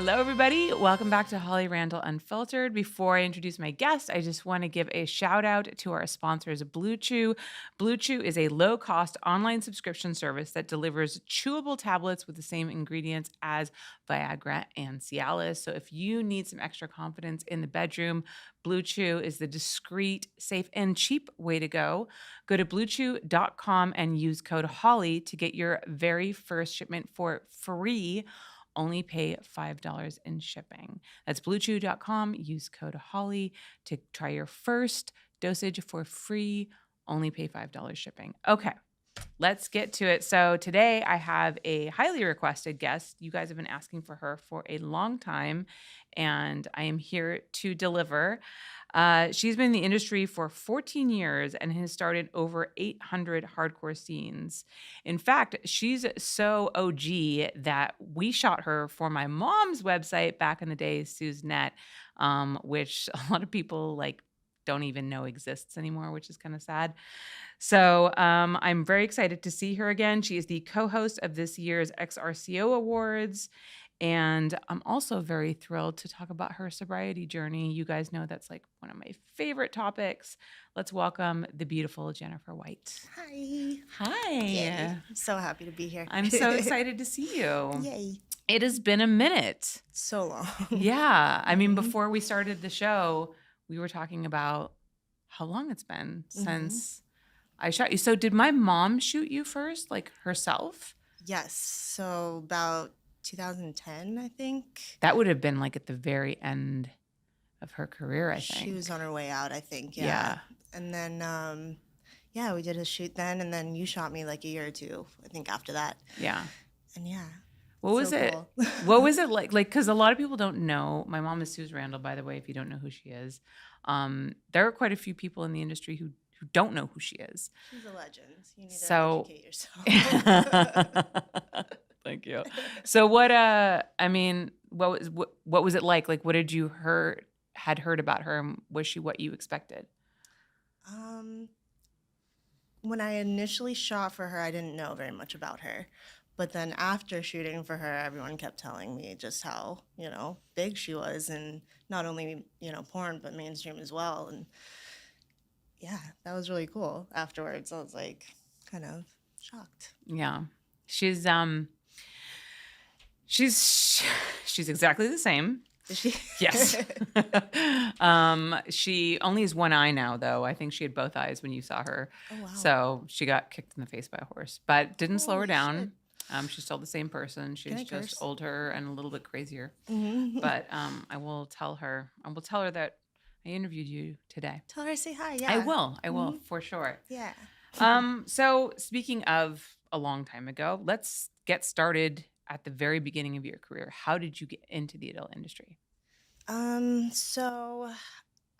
Hello, everybody. Welcome back to Holly Randall Unfiltered. Before I introduce my guest, I just want to give a shout out to our sponsors, Blue Chew. Blue Chew is a low-cost online subscription service that delivers chewable tablets with the same ingredients as Viagra and Cialis. So if you need some extra confidence in the bedroom, Blue Chew is the discreet, safe, and cheap way to go. Go to bluechew.com and use code HOLLY to get your very first shipment for free. Only pay $5 in shipping. That's bluechew.com. Use code HOLLY to try your first dosage for free. Only pay $5 shipping. Okay, let's get to it. So today I have a highly requested guest. You guys have been asking for her for a long time, and I am here to deliver. She's been in the industry for 14 years and has started over 800 hardcore scenes. In fact, she's so OG that we shot her for my mom's website back in the day, SuzNet, which a lot of people don't even know exists anymore, which is kind of sad. So I'm very excited to see her again. She is the co-host of this year's XRCO Awards. And I'm also very thrilled to talk about her sobriety journey. You guys know that's like one of my favorite topics. Let's welcome the beautiful Jennifer White. Hi. Hi. Yay. I'm so happy to be here. I'm so excited to see you. Yay. It has been a minute. So long. Yeah. I mean, before we started the show, we were talking about how long it's been since I shot you. So did my mom shoot you first, like herself? Yes. So about 2010, I think. That would have been like at the very end of her career, I think. She was on her way out, I think. Yeah. And then, we did a shoot then. And then you shot me like a year or two, I think, after that. Yeah. And yeah. What was it? Cool. What was it like? Like, because a lot of people don't know. My mom is Suze Randall, by the way, if you don't know who she is. There are quite a few people in the industry who don't know who she is. She's a legend. You need to educate yourself. Thank you. So what was it like? Like, what did you had heard about her, and was she what you expected? When I initially shot for her, I didn't know very much about her. But then after shooting for her, everyone kept telling me just how, big she was, and not only, porn, but mainstream as well. And yeah, that was really cool. Afterwards, I was like kind of shocked. Yeah. She's exactly the same. Is she? Yes. She only has one eye now, though. I think she had both eyes when you saw her. Oh, wow. So she got kicked in the face by a horse, but didn't slow her down. She's still the same person. She's just older and a little bit crazier. Mm-hmm. But I will tell her that I interviewed you today. Tell her to say hi. Yeah. I will for sure. Yeah. So speaking of a long time ago, let's get started at the very beginning of your career. How did you get into the adult industry? So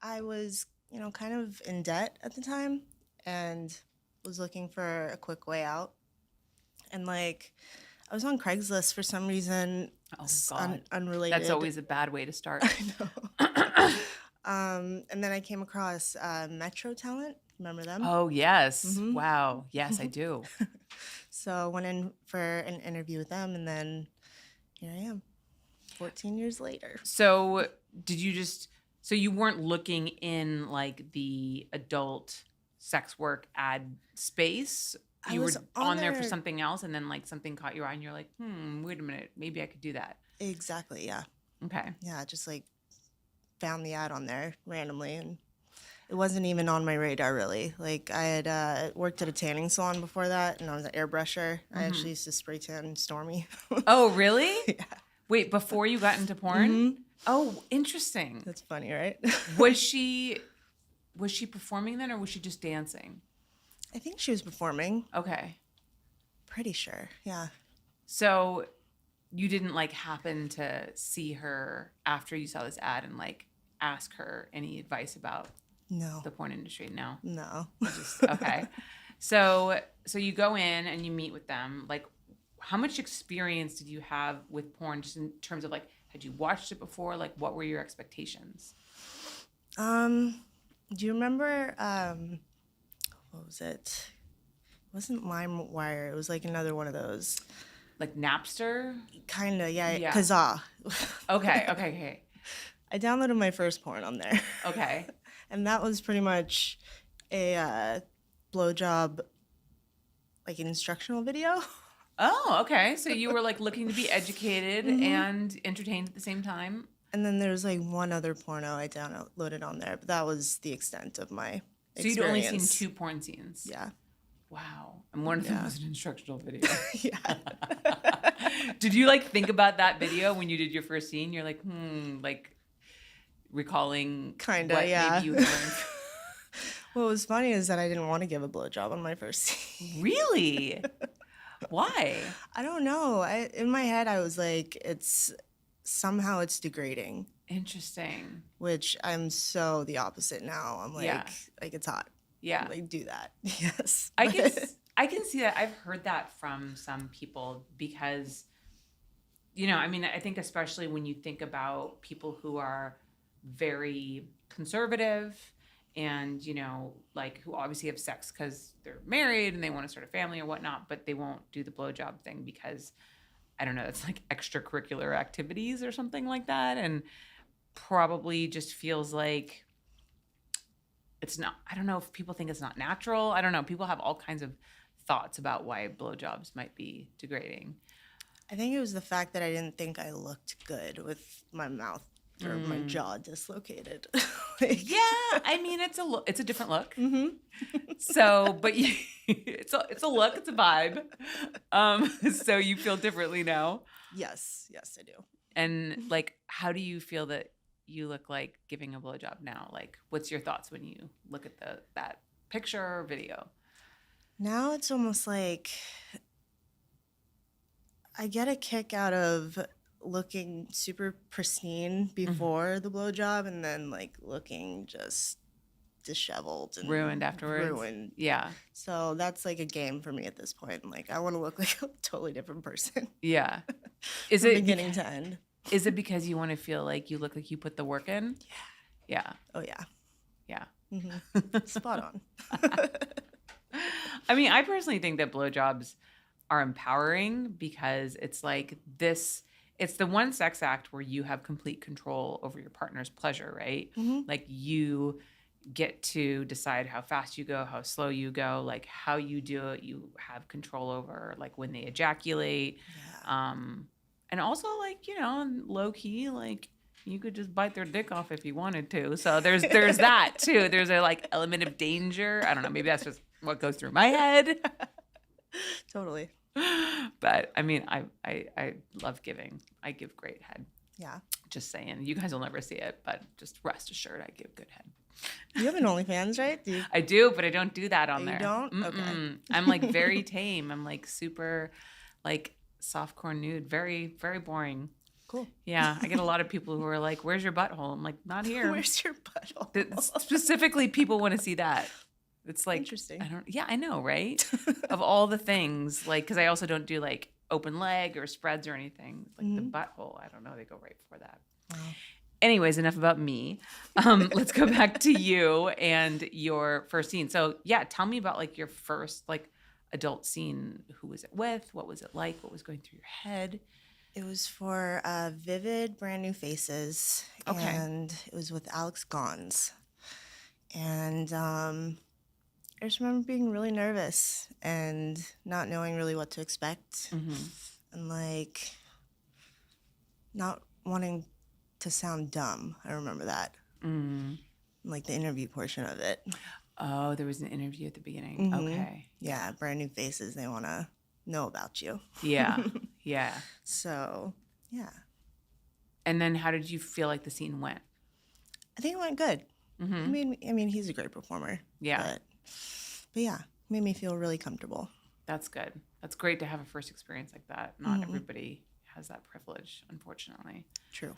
I was, kind of in debt at the time and was looking for a quick way out. And I was on Craigslist for some reason. Oh, God. Unrelated. That's always a bad way to start. I know. And then I came across Metro Talent. Remember them? Oh, yes. Mm-hmm. Wow. Yes, I do. So I went in for an interview with them, and then here I am, 14 years later. So so you weren't looking in the adult sex work ad space? You were on there for something else, and then something caught your eye, and you're like, wait a minute, maybe I could do that. Exactly, yeah. Okay. Yeah, just found the ad on there randomly, and it wasn't even on my radar, really. I had worked at a tanning salon before that, and I was an airbrusher. Mm-hmm. I actually used to spray tan Stormy. Oh, really? Yeah. Wait, before you got into porn? Mm-hmm. Oh, interesting. That's funny, right? Was she performing then, or was she just dancing? I think she was performing. Okay. Pretty sure, yeah. So you didn't happen to see her after you saw this ad and ask her any advice about the porn industry? No. Okay. So you go in and you meet with them. How much experience did you have with porn, just in terms of had you watched it before? What were your expectations? Do you remember what was it? It wasn't LimeWire. It was another one of those. Like Napster? Kind of, yeah. Yeah. Kazaa. Okay. I downloaded my first porn on there. Okay. And that was pretty much a blowjob, like an instructional video. Oh, okay. So you were like looking to be educated and entertained at the same time? And then there's like one other porno I downloaded on there, but that was the extent of my So you'd only experience. seen 2 porn scenes? Yeah. Wow. And one of them was an instructional video. Yeah. Did you like think about that video when you did your first scene? You're like, like recalling Kinda, what yeah. maybe you had learned. What was funny is that I didn't want to give a blowjob on my first scene. Really? Why? I don't know. In my head, I was like, somehow it's degrading, Interesting. which I'm so the opposite now. I'm like, Yeah. like it's hot. Yeah. Like do that. Yes. I can see that. I've heard that from some people because, I mean, I think especially when you think about people who are very conservative and, like who obviously have sex because they're married and they want to start a family or whatnot, but they won't do the blowjob thing because, I don't know, it's like extracurricular activities or something like that. And probably just feels like it's not, I don't know if people think it's not natural. I don't know. People have all kinds of thoughts about why blowjobs might be degrading. I think it was the fact that I didn't think I looked good with my mouth or my jaw dislocated. Yeah, I mean it's a different look. So, but it's a look, it's a vibe. So you feel differently now. Yes, I do. And like, how do you feel that you look like giving a blowjob now? Like, what's your thoughts when you look at that picture or video? Now it's almost like I get a kick out of looking super pristine before the blowjob and then like looking just disheveled and Ruined afterwards. Ruined. Yeah. So that's like a game for me at this point. Like I want to look like a totally different person. Yeah. Is From it beginning to end? Is it because you want to feel like you look like you put the work in? Yeah. Oh yeah. Yeah. Spot on. I mean, I personally think that blowjobs are empowering because it's like this. It's the one sex act where you have complete control over your partner's pleasure, right? Like you get to decide how fast you go, how slow you go, like how you do it. You have control over like when they ejaculate. Yeah. And also like, low key, like you could just bite their dick off if you wanted to. So there's that too. There's a like element of danger. I don't know. Maybe that's just what goes through my head. Totally. But I mean, I love giving. I give great head. Yeah. Just saying. You guys will never see it, but just rest assured I give good head. You have an OnlyFans, right? I do, but I don't do that on You there. don't? Mm-mm. Okay. I'm like very tame. I'm like super like softcore nude. Very, very boring. Cool. Yeah. I get a lot of people who are like, where's your butthole? I'm like, not here. Where's your butthole? Specifically, people want to see that. It's like, Interesting. I know, right? Of all the things, like, because I also don't do like open leg or spreads or anything. Like the butthole, I don't know. They go right for that. Wow. Anyways, enough about me. Let's go back to you and your first scene. So yeah, tell me about like your first like adult scene. Who was it with? What was it like? What was going through your head? It was for Vivid Brand New Faces. Okay. And it was with Alex Gons. And I just remember being really nervous and not knowing really what to expect. And like not wanting to sound dumb. I remember that. Like the interview portion of it. Oh, there was an interview at the beginning. Okay. Yeah, brand new faces. They want to know about you. Yeah. Yeah. So, yeah. And then how did you feel like the scene went? I think it went good. I mean, he's a great performer. Yeah. But yeah, made me feel really comfortable. That's good. That's great to have a first experience like that. Not everybody has that privilege, unfortunately. True.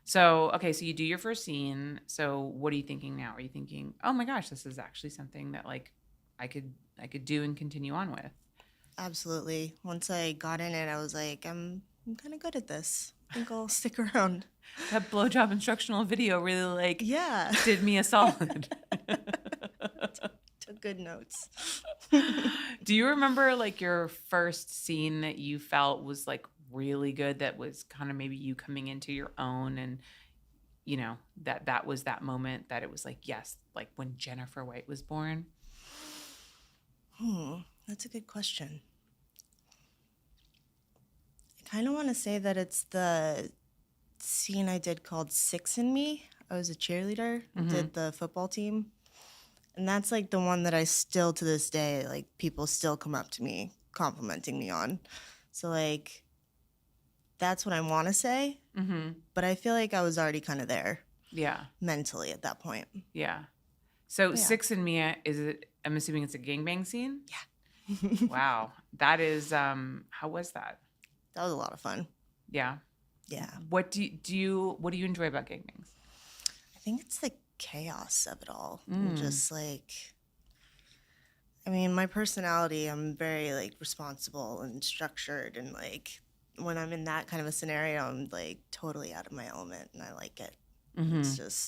So, okay, so you do your first scene. So what are you thinking now? Are you thinking, oh my gosh, this is actually something that like I could do and continue on with? Absolutely. Once I got in it, I was like, I'm kind of good at this. I think I'll stick around. That blowjob instructional video really like Yeah. did me a solid. Took Good notes. Do you remember like your first scene that you felt was like really good, that was kind of maybe you coming into your own, and that was that moment that it was like, yes, like when Jennifer White was born? That's a good question. I kind of want to say that it's the scene I did called Six and Me. I was a cheerleader, did the football team. And that's like the one that I still to this day, like people still come up to me complimenting me on. So like that's what I want to say. But I feel like I was already kind of there Yeah. mentally at that point. Yeah. So Yeah. Six and Mia, I'm assuming it's a gangbang scene? Yeah. Wow. That is, how was that? That was a lot of fun. Yeah. Yeah. What do you enjoy about gangbangs? I think it's the chaos of it all. And just like, I mean, my personality, I'm very like responsible and structured, and like when I'm in that kind of a scenario, I'm like totally out of my element, and I like it. It's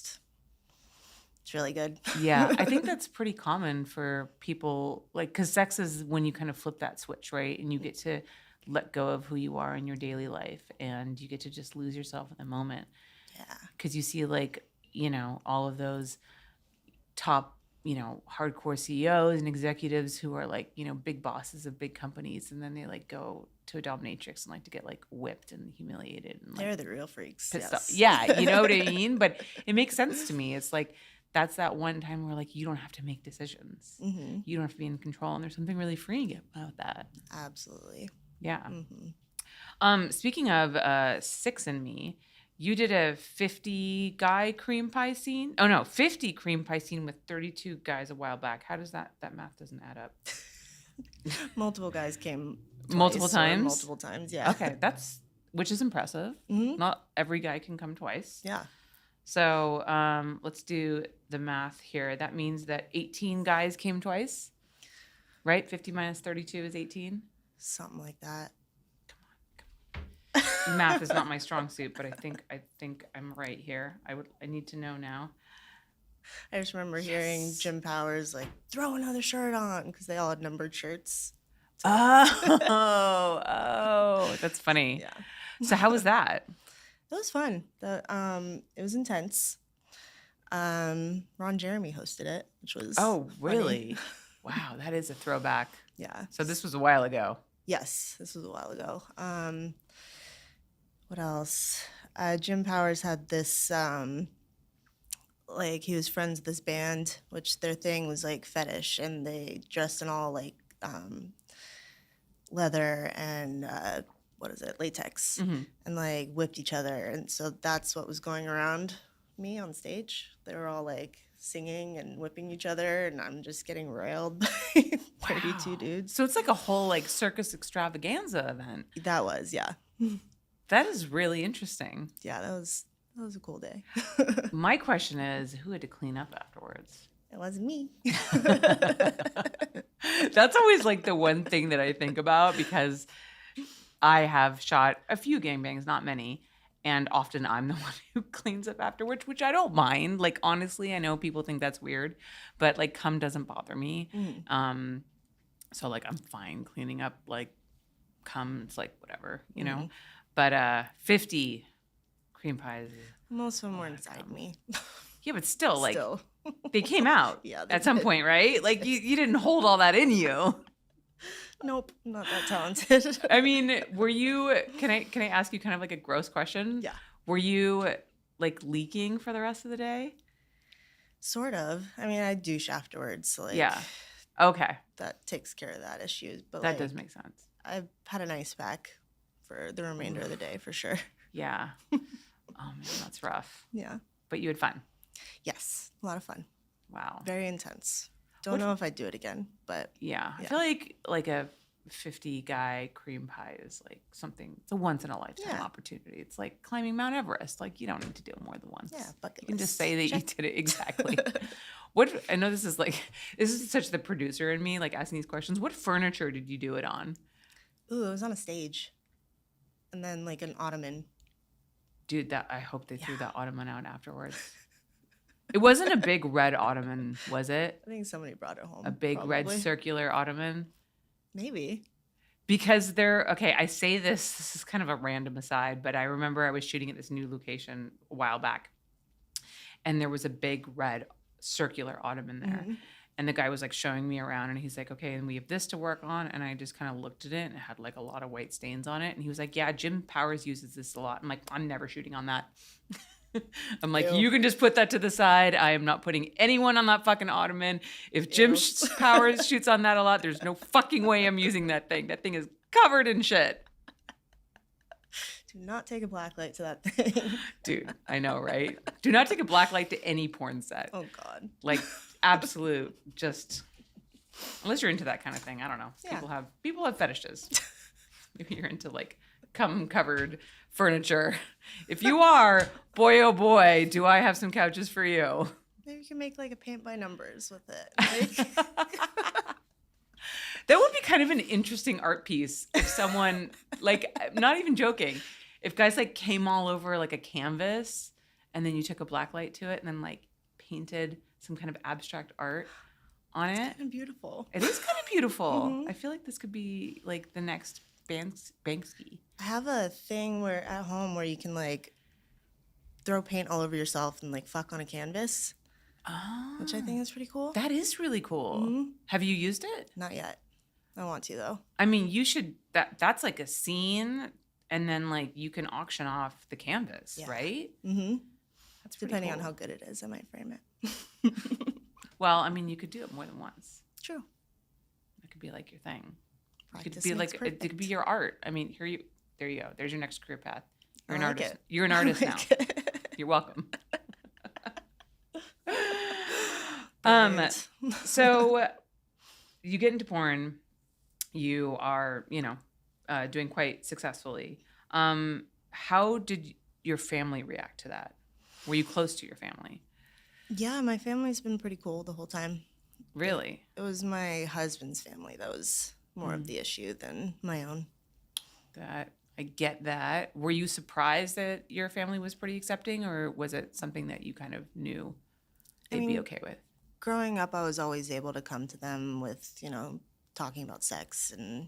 really good. Yeah, I think that's pretty common for people, like, because sex is when you kind of flip that switch, right? And you get to let go of who you are in your daily life, and you get to just lose yourself in the moment. Yeah. Because you see, like, all of those top, hardcore CEOs and executives who are like, big bosses of big companies, and then they like go to a dominatrix and like to get like whipped and humiliated and like They're the real freaks. pissed Yes. off. Yeah, you know what I mean? But it makes sense to me. It's like that's that one time where like you don't have to make decisions. You don't have to be in control, and there's something really freeing about that. Absolutely. Yeah. Speaking of Six and Me, you did a 50 guy cream pie scene. Oh no, 50 cream pie scene with 32 guys a while back. How does that math doesn't add up? Multiple guys came Multiple times? Multiple times, yeah. Okay, which is impressive. Not every guy can come twice. Yeah. So let's do the math here. That means that 18 guys came twice, right? 50 minus 32 is 18. Something like that. Math is not my strong suit, but I think I'm right here. I need to know now. I just remember hearing Jim Powers like, throw another shirt on, because they all had numbered shirts. Oh, that's funny. Yeah. So how was that? It was fun. It was intense. Ron Jeremy hosted it, which was really? funny. Wow, that is a throwback. Yeah. So this was a while ago. Yes, this was a while ago. What else? Jim Powers had this, like, he was friends with this band, which their thing was, like, fetish, and they dressed in all, like, leather and, latex, and, like, whipped each other. And so that's what was going around me on stage. They were all, like, singing and whipping each other, and I'm just getting railed by 32 dudes. So it's like a whole, like, circus extravaganza event. That was, yeah. That is really interesting. Yeah, that was a cool day. My question is, who had to clean up afterwards? It wasn't me. That's always like the one thing that I think about, because I have shot a few gangbangs, not many, and often I'm the one who cleans up afterwards, which I don't mind. Like, honestly, I know people think that's weird, but like cum doesn't bother me. So like I'm fine cleaning up like cum. It's like whatever, you know. But 50 cream pies. Most of them were inside me. Yeah, but still, like, Still. they came out Yeah, at some point, right? Like, you didn't hold all that in you. Nope, not that talented. I mean, were you? Can I ask you kind of like a gross question? Yeah. Were you like leaking for the rest of the day? Sort of. I mean, I douche afterwards, so like, Yeah. Okay. that takes care of that issue. But That like, does make sense. I've had an ice pack for the remainder of the day for sure. Yeah. Oh man, that's rough. Yeah. But you had fun. Yes, a lot of fun. Wow. Very intense. Don't know if I'd do it again, but Yeah. I feel like a 50 guy cream pie is like something. It's a once in a lifetime opportunity. It's like climbing Mount Everest. Like, you don't need to do it more than once. yeah, bucket You can just list. say that Check. you did it. Exactly. I know this is such the producer in me, like asking these questions. What furniture did you do it on? Ooh, it was on a stage, and then like an ottoman. Dude, I hope they threw that ottoman out afterwards. It wasn't a big red ottoman, was it? I think somebody brought it home. A big red probably. circular ottoman? Maybe. Because okay, I say this is kind of a random aside, but I remember I was shooting at this new location a while back, and there was a big red circular ottoman there. Mhm. And the guy was like showing me around, and he's like, okay, and we have this to work on. And I just kind of looked at it, and it had like a lot of white stains on it. And he was like, yeah, Jim Powers uses this a lot. I'm like, I'm never shooting on that. I'm like, Ew. you can just put that to the side. I am not putting anyone on that fucking ottoman. If Jim Ew. Powers shoots on that a lot, there's no fucking way I'm using that thing. That thing is covered in shit. Do not take a black light to that thing. Dude, I know, right? Do not take a black light to any porn set. Oh, God. Like, absolute, just, unless you're into that kind of thing. I don't know. Yeah. People have fetishes. Maybe you're into like cum covered furniture. If you are, boy oh boy, do I have some couches for you. Maybe you can make like a paint by numbers with it. Like, that would be kind of an interesting art piece if someone, like, I'm not even joking, if guys like came all over like a canvas and then you took a black light to it and then like painted some kind of abstract art on it. kind of beautiful. It is kind of beautiful. Mhm. I feel like this could be like the next Banksy. I have a thing where at home where you can like throw paint all over yourself and like fuck on a canvas, which I think is pretty cool. That is really cool. Mhm. Have you used it? Not yet. I want to though. I mean, you should. That's like a scene, and then like you can auction off the canvas, Yeah. right? Mm-hmm. That's pretty Depending on cool. how good it is, I might frame it. Well, I mean, you could do it more than once. True. It could be like your thing. It could Practice be makes like it could be perfect. your art. I mean, there you go. There's your next career path. You're I an like artist. it. You're an I artist now. like it. You're welcome. Brilliant. So you get into porn. You are, doing quite successfully. How did your family react to that? Were you close to your family? Yeah, my family's been pretty cool the whole time. Really? It was my husband's family that was more of the issue than my own. That I get that. Were you surprised that your family was pretty accepting, or was it something that you kind of knew they'd be mean, okay with? Growing up, I was always able to come to them with, talking about sex and,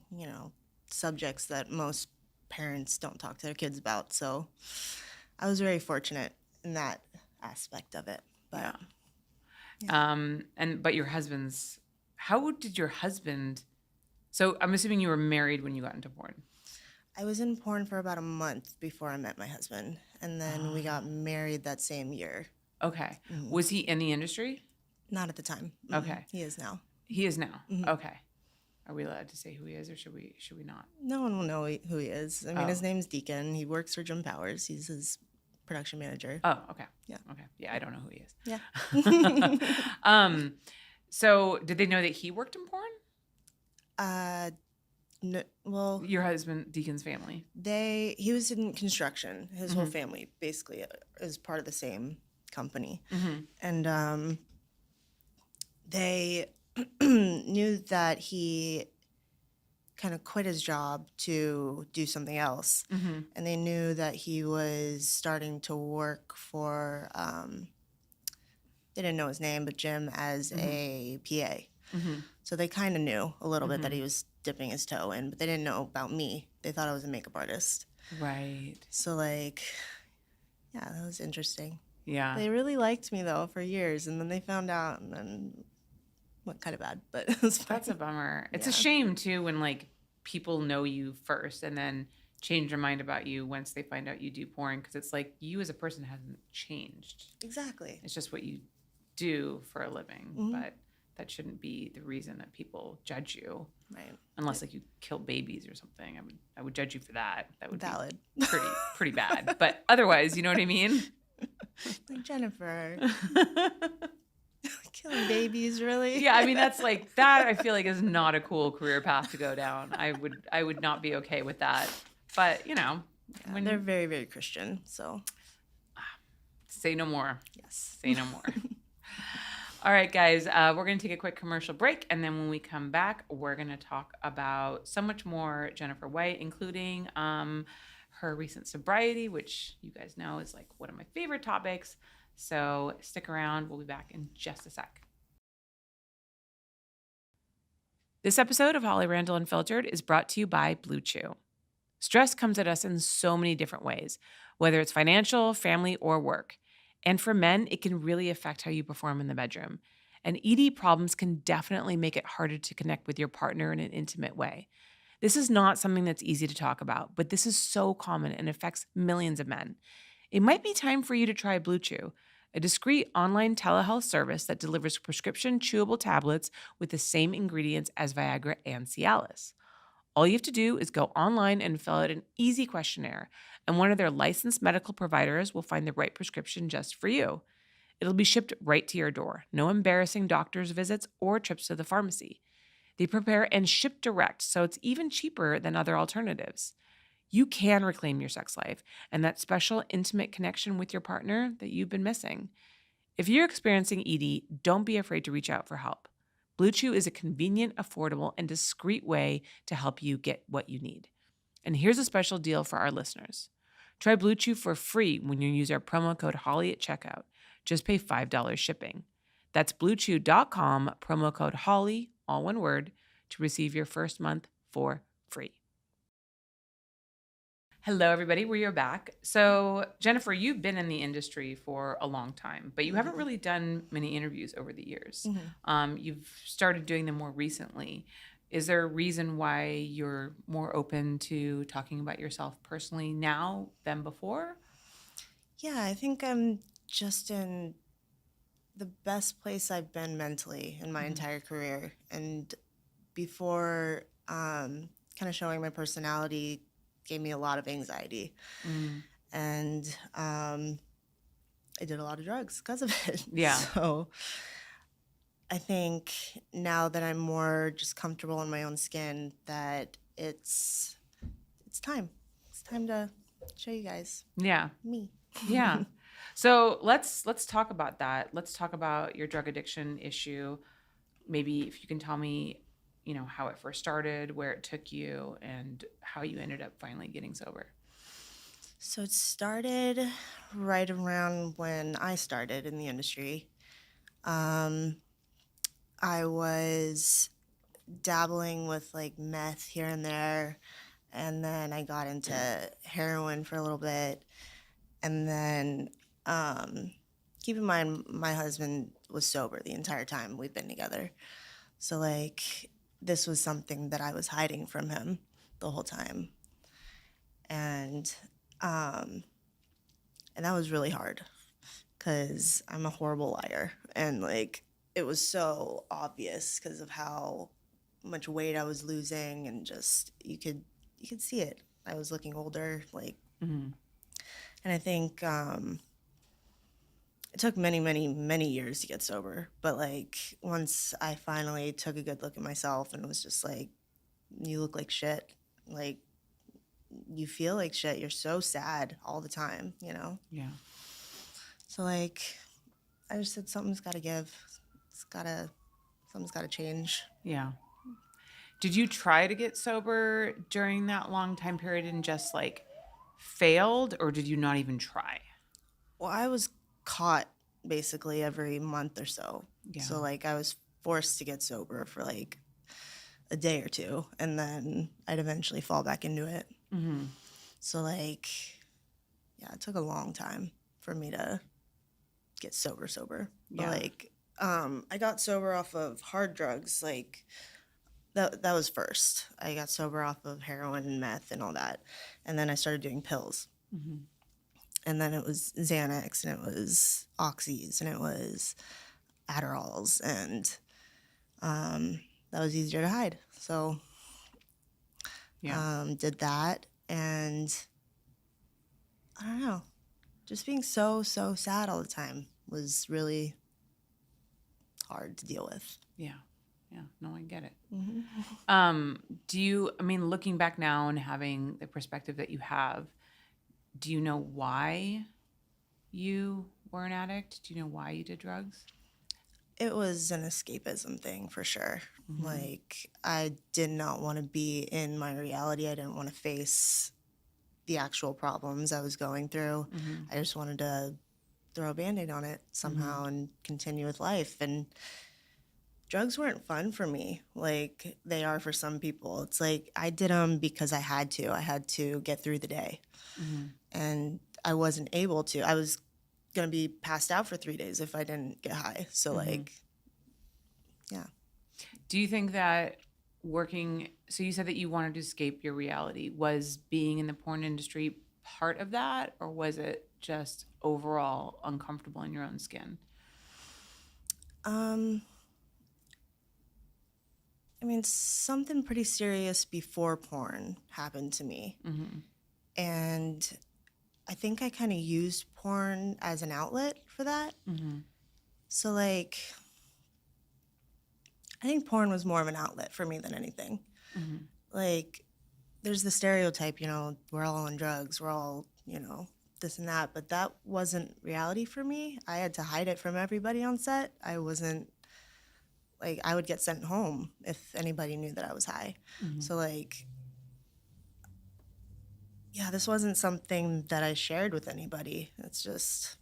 subjects that most parents don't talk to their kids about. So I was very fortunate in that aspect of it. But Yeah. But your husband's, how did your husband, so I'm assuming you were married when you got into porn. I was in porn for about a month before I met my husband. And then we got married that same year. Okay. Was he in the industry? Not at the time. Okay. He is now. He is now. Okay. Are we allowed to say who he is, or should we not? No one will know who he is. I mean, Oh. his name's Deacon. He works for Jim Powers. He's his production manager. Oh, okay. Yeah. Okay. Yeah, I don't know who he is. Yeah. So did they know that he worked in porn? No, well, Your husband, Deacon's family. he was in construction. His whole family basically is part of the same company. And they knew that he kind of quit his job to do something else. And they knew that he was starting to work for, they didn't know his name, but Jim as a PA. So they kind of knew a little bit that he was dipping his toe in, but they didn't know about me. They thought I was a makeup artist. Right. So, like, yeah, that was interesting. Yeah. They really liked me, though, for years, and then they found out, and then went kind of bad, but it was fine. That's a bummer. It's a Yeah. shame too when like people know you first and then change their mind about you once they find out you do porn, because it's like you as a person hasn't changed. Exactly. It's just what you do for a living, but that shouldn't be the reason that people judge you. Right. Unless like you kill babies or something. I would judge you for that. That would Valid. be pretty bad. But otherwise, you know what I mean? Like, Jennifer, killing babies, really? Yeah, I mean that's like that I feel like is not a cool career path to go down. I would not be okay with that. But, Yeah, they're very, very Christian, so say no more. yes. Say no more. All right, guys, we're going to take a quick commercial break. And then when we come back, we're going to talk about so much more Jennifer White, including her recent sobriety, which you guys know is like one of my favorite topics. So stick around. We'll be back in just a sec. This episode of Holly Randall Unfiltered is brought to you by Blue Chew. Stress comes at us in so many different ways, whether it's financial, family, or work. And for men, it can really affect how you perform in the bedroom. And ED problems can definitely make it harder to connect with your partner in an intimate way. This is not something that's easy to talk about, but this is so common and affects millions of men. It might be time for you to try Blue Chew, a discreet online telehealth service that delivers prescription chewable tablets with the same ingredients as Viagra and Cialis. All you have to do is go online and fill out an easy questionnaire, and one of their licensed medical providers will find the right prescription just for you. It'll be shipped right to your door. No embarrassing doctor's visits or trips to the pharmacy. They prepare and ship direct, so it's even cheaper than other alternatives. You can reclaim your sex life and that special intimate connection with your partner that you've been missing. If you're experiencing ED, don't be afraid to reach out for help. Blue Chew is a convenient, affordable, and discreet way to help you get what you need. And here's a special deal for our listeners. Try Blue Chew for free when you use our promo code HOLLY at checkout. Just pay $5 shipping. That's bluechew.com, promo code HOLLY, all one word, to receive your first month for free. Hello, everybody. We are back. So, Jennifer, you've been in the industry for a long time, but you haven't really done many interviews over the years. You've started doing them more recently. Is there a reason why you're more open to talking about yourself personally now than before? Yeah, I think I'm just in the best place I've been mentally in my entire career. And before, kind of showing my personality gave me a lot of anxiety. And I did a lot of drugs because of it. Yeah. So I think now that I'm more just comfortable in my own skin, that it's time. It's time to show you guys Yeah. me. Yeah. So let's talk about that. Let's talk about your drug addiction issue. Maybe if you can tell me, how it first started, where it took you, and how you ended up finally getting sober. So it started right around when I started in the industry. I was dabbling with like meth here and there, and then I got into heroin for a little bit, and then keep in mind my husband was sober the entire time we've been together, so like this was something that I was hiding from him the whole time, and that was really hard because I'm a horrible liar, and like it was so obvious because of how much weight I was losing, and just you could see it. I was looking older, like, and I think it took many, many, many years to get sober. But like once I finally took a good look at myself and was just like, you look like shit, like you feel like shit. You're so sad all the time, Yeah. So like, I just said something's got to give. Something's got to change. Yeah. Did you try to get sober during that long time period and just like failed, or did you not even try? Well, I was caught basically every month or so. Yeah. So like I was forced to get sober for like a day or two, and then I'd eventually fall back into it. So like, yeah, it took a long time for me to get sober. Yeah. But like, I got sober off of hard drugs. Like that was first. I got sober off of heroin and meth and all that, and then I started doing pills. And then it was Xanax, and it was Oxys, and it was Adderalls, and that was easier to hide. So did that, and I don't know, just being so sad all the time was really hard to deal with. Yeah. No, I get it. Looking back now and having the perspective that you have, do you know why you were an addict? Do you know why you did drugs? It was an escapism thing for sure. Like, I did not want to be in my reality. I didn't want to face the actual problems I was going through. I just wanted to throw a Band-Aid on it somehow and continue with life. And drugs weren't fun for me like they are for some people. It's like I did them because I had to. I had to get through the day. And I wasn't able to. I was going to be passed out for 3 days if I didn't get high. So, like, yeah. Do you think that so you said that you wanted to escape your reality. Was being in the porn industry part of that, or was it just overall uncomfortable in your own skin? I mean, something pretty serious before porn happened to me. And I think I kind of used porn as an outlet for that. So, like, I think porn was more of an outlet for me than anything. Like, there's the stereotype, you know, we're all on drugs, we're all, you know, this and that. But that wasn't reality for me. I had to hide it from everybody on set. I wasn't, like, I would get sent home if anybody knew that I was high. So, like, yeah, this wasn't something that I shared with anybody. It's just,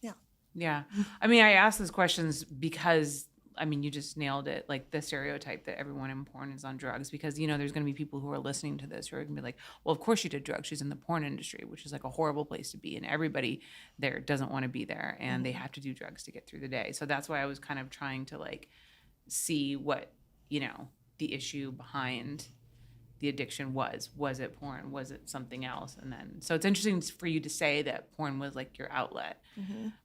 yeah. Yeah. I mean, I ask those questions because, I mean, you just nailed it. Like the stereotype that everyone in porn is on drugs, because, you know, there's going to be people who are listening to this who are going to be like, well, of course she did drugs. She's in the porn industry, which is like a horrible place to be. And everybody there doesn't want to be there, and they have to do drugs to get through the day. So that's why I was kind of trying to like see what, you know, the issue behind the addiction was. Was it porn? Was it something else? And then, so it's interesting for you to say that porn was like your outlet,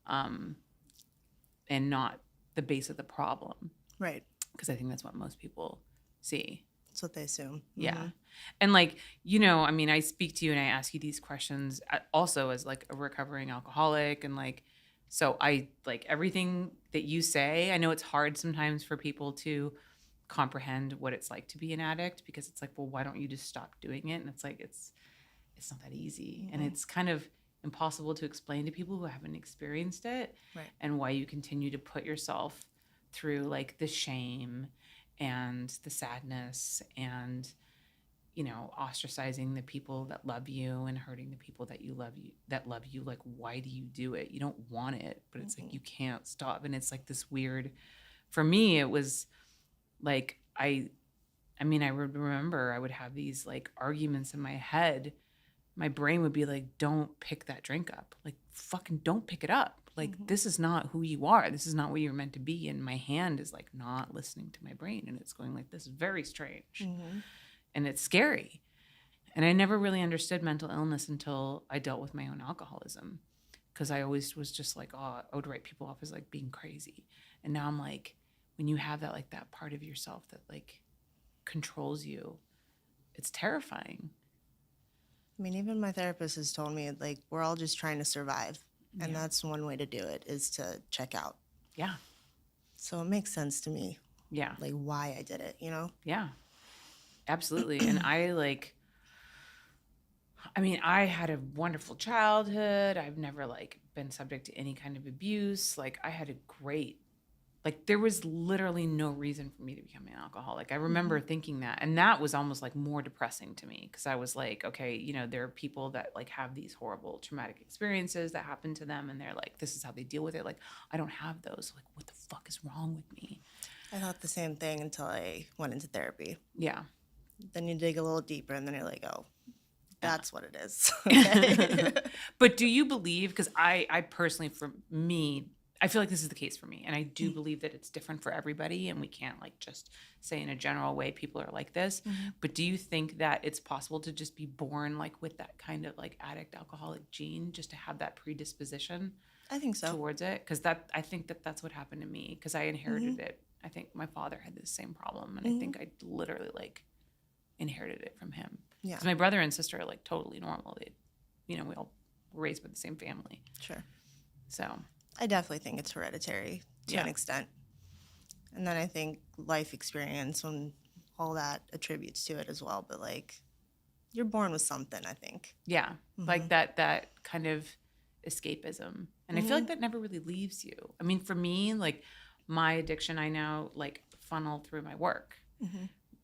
and not the base of the problem. Right. Because I think that's what most people see. That's what they assume. Yeah. And like, you know, I mean, I speak to you and I ask you these questions also as like a recovering alcoholic. And like, so I like everything that you say. I know it's hard sometimes for people to comprehend what it's like to be an addict, because it's like, well, why don't you just stop doing it? And it's like, it's not that easy. And it's kind of impossible to explain to people who haven't experienced it, and why you continue to put yourself through like the shame and the sadness and, you know, ostracizing the people that love you and hurting the people that love you. Like, why do you do it? You don't want it, but it's like you can't stop. And it's like this weird, for me, it was like, I mean, I would remember I would have these like arguments in my head. My brain would be like, don't pick that drink up. Like, fucking don't pick it up. Like, this is not who you are. This is not what you're meant to be. And my hand is like not listening to my brain. And it's going like, this is very strange. And it's scary. And I never really understood mental illness until I dealt with my own alcoholism. Because I always was just like, oh, I would write people off as like being crazy. And now I'm like, when you have that, like that part of yourself that like controls you, it's terrifying. I mean, even my therapist has told me, like, we're all just trying to survive. And that's one way to do it, is to check out. Yeah. So it makes sense to me. Yeah. Like, why I did it, you know? Yeah. Absolutely. And I mean, I had a wonderful childhood. I've never like been subject to any kind of abuse. Like, I had a great, like, there was literally no reason for me to become an alcoholic. I remember thinking that, and that was almost like more depressing to me, because I was like, okay, you know, there are people that like have these horrible traumatic experiences that happen to them, and they're like, this is how they deal with it. Like, I don't have those. Like, what the fuck is wrong with me? I thought the same thing until I went into therapy. Yeah. Then you dig a little deeper, and then you're like, oh, that's what it is. Okay. But do you believe, because I personally, for me, I feel like this is the case for me. And I do believe that it's different for everybody, and we can't like just say in a general way people are like this. But do you think that it's possible to just be born like with that kind of like addict alcoholic gene, just to have that predisposition? I think so. Towards it? Because I think that that's what happened to me, because I inherited it. I think my father had the same problem, and I think I literally like inherited it from him. Yeah. Because my brother and sister are like totally normal. They, you know, we all were raised by the same family. Sure. So I definitely think it's hereditary to an extent. And then I think life experience and all that attributes to it as well. But like, you're born with something, I think. Yeah. Like that kind of escapism. And I feel like that never really leaves you. I mean, for me, like my addiction, I now like funnel through my work.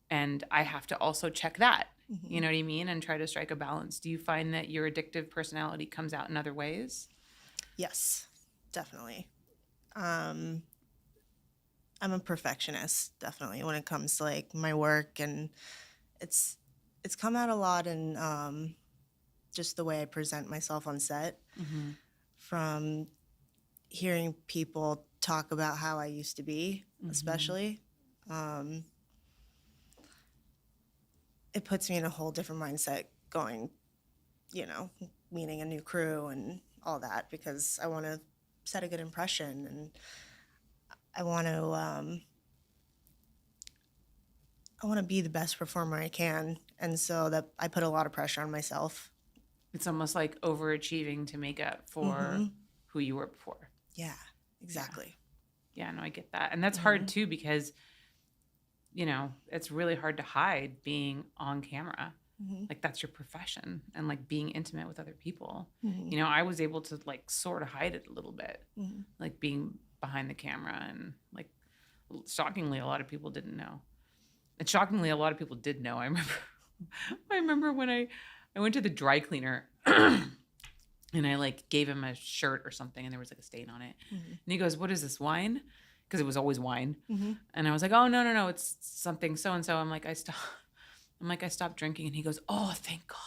And I have to also check that. You know what I mean? And try to strike a balance. Do you find that your addictive personality comes out in other ways? Yes, definitely. Um, I'm a perfectionist, definitely, when it comes to like my work, and it's it's come out a lot in just the way I present myself on set. Mm-hmm. From hearing people talk about how I used to be, Mm-hmm. especially, um, it puts me in a whole different mindset going, you know, meeting a new crew and all that, because I want to set a good impression, and I want to I want to be the best performer I can, and so that I put a lot of pressure on myself. It's almost like overachieving to make up for Hmm. who you were before. Yeah, Yeah. exactly. Yeah, no, I get that. And that's hard Hmm. too because, it's really hard to hide being on camera. Hmm. Like that's your profession and like being intimate with other people. Hmm. I was able to like sort of hide it a little bit, Hmm. like being behind the camera and like shockingly a lot of people didn't know. And shockingly a lot of people did know. I remember I remember when I went to the dry cleaner and I like gave him a shirt or something and there was like a stain on it. Hmm. And he goes, "What is this, wine?" Because it was always wine. Hmm. And I was like, "Oh, no, no, no, it's something so and so." I stopped drinking and he goes, "Oh, thank God."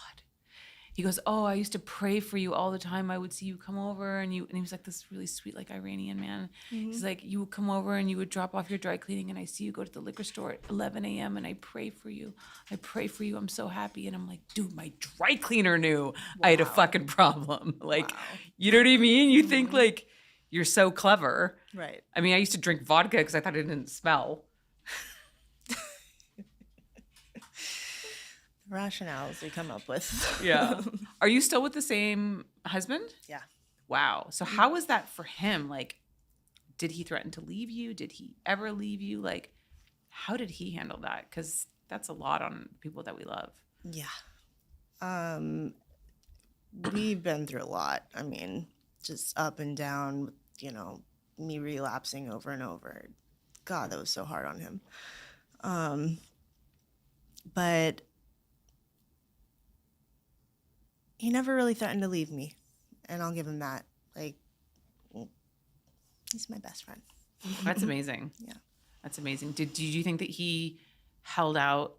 He goes, "Oh, I used to pray for you all the time. I would see you come over and he was like this really sweet, like Iranian man. Hmm. He's like, you would come over and you would drop off your dry cleaning and I see you go to the liquor store at 11 a.m. and I pray for you. I pray for you. I'm so happy." And I'm like, dude, my dry cleaner knew I had a Wow. fucking problem. Like, Wow. you know what I mean? You think Mhm. like you're so clever. Right. I mean, I used to drink vodka because I thought it didn't smell. Rationales we come up with. Yeah. Are you still with the same husband? Yeah. Wow. So how was that for him? Like, did he threaten to leave you? Did he ever leave you? Like, how did he handle that? Because that's a lot on people that we love. Yeah. Um, we've been through a lot. I mean, just up and down, me relapsing over and over. God, that was so hard on him. But he never really threatened to leave me, and I'll give him that. Like, he's my best friend. That's amazing. Yeah. That's amazing. Did you think that he held out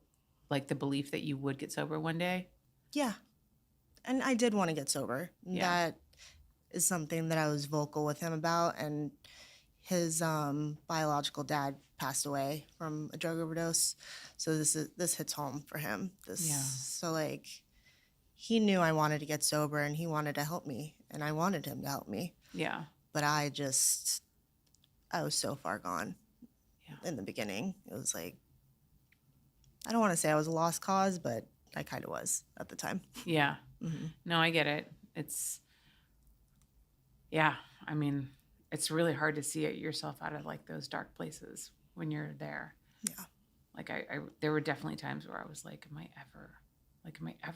like the belief that you would get sober one day? Yeah. And I did want to get sober. Yeah. That is something that I was vocal with him about. And his biological dad passed away from a drug overdose. So this hits home for him. So like he knew I wanted to get sober and he wanted to help me and I wanted him to help me. Yeah. But I was so far gone. Yeah. In the beginning. It was like, I don't want to say I was a lost cause, but I kind of was at the time. Yeah. Mm-hmm. No, I get it. Yeah. I mean, it's really hard to see yourself out of like those dark places when you're there. Yeah. Like there were definitely times where I was like, am I ever